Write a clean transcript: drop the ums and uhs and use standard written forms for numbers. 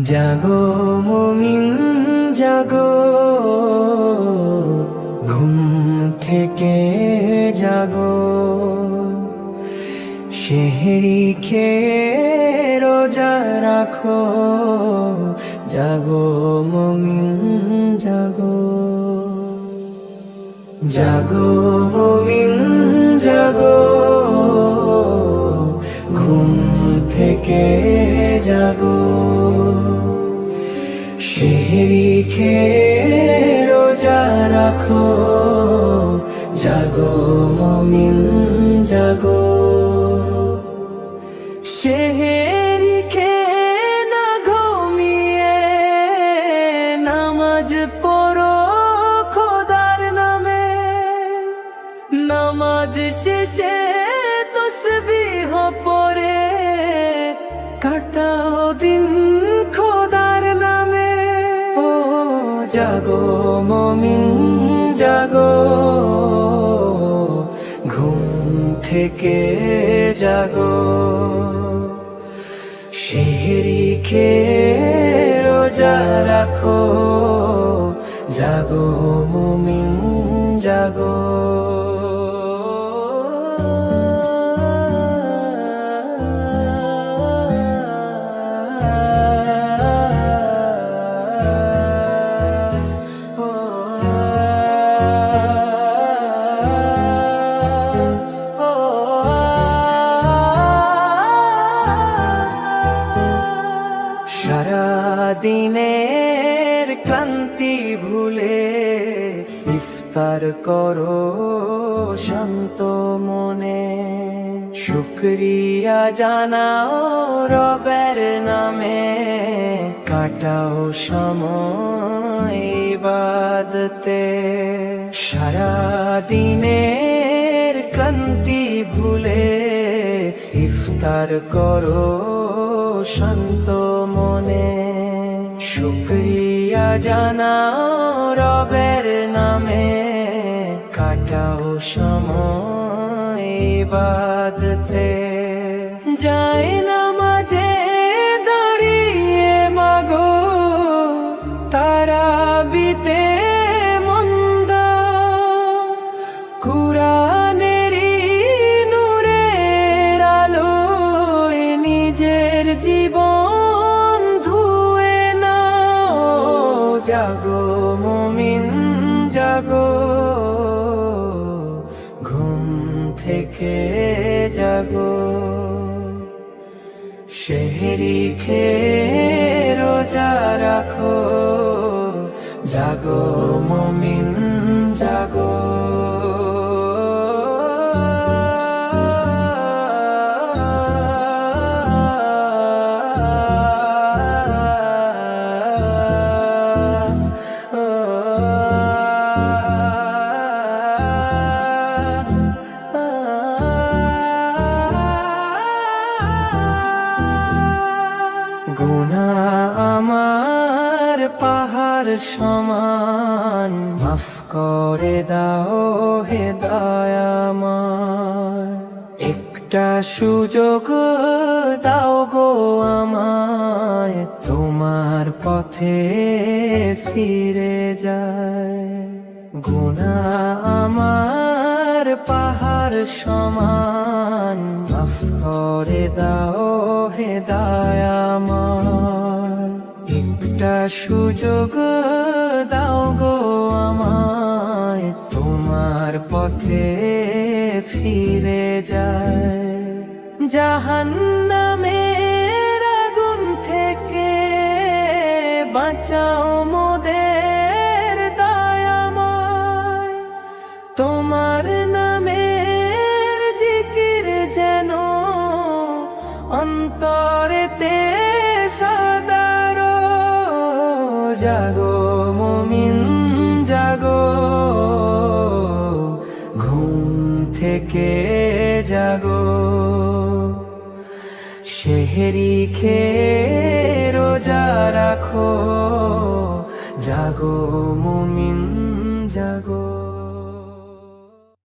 জাগো মুমিন জাগো, ঘুম থেকে জাগো। সেহরি খেয়ে রোজা রাখো, জাগো মুমিন জাগো। জাগো মুমিন জাগো, ঘুম থেকে জাগো। সেহরি খেয়ে রোজা রাখো, জাগো মুমিন জাগো। সেহরি খেয়ে না ঘুমিয়ে নামাজ পড়ো খোদার নামে। নামাজ শেষে তাসবিহ পড়ে কাটাও দিন খোদার নামে। ও জাগো মুমিন জাগো, ঘুম থেকে জাগো। সেহরি খেয়ে রোজা রাখো, জাগো মুমিন জাগো। সারা দিনের ক্লান্তি ভুলে ইফতার করো শান্ত মনে। শুকরিয়া জানাও রবের নামে, কাটাও সময় ইবাদতে। সারা দিনের ক্লান্তি ভুলে ইফতার করো শান্ত মনে। শুকরিয়া জানাও রবের নামে, কাটাও সময় ইবাদতে। যায় নামাজে দাঁড়িয়ে মাগো, তারাবিতে মন্দ কুরআনেরই নূরের আলোয় নিজের জীবন ধুয়ে নাও। জাগো মুমিন জাগো, ঘুম থেকে জাগো। সেহরি খেয়ে রোজা রাখো, জাগো মুমিন জাগো। গুনাহ আমার পাহাড় সমান, মাফ করে দাও হে দয়াময়। একটা সুযোগ দাও গো আমায়, তোমার পথে ফিরে যায়। গুনাহ আমার পাহাড় সমান, মাফ করে দাও হে দয়াময়। একটা সুযোগ দাও গো আমায়, তোমার পথে ফিরে যায়। জাহান্নামের আগুন থেকে বাঁচাও মোদের দয়াময়। তোমার নামের জিকির যেন অন্তরেতে সদারো। জাগো মুমিন জাগো, ঘুম থেকে জাগো। সেহরি খেয়ে রোজা রাখো, জাগো মুমিন জাগো।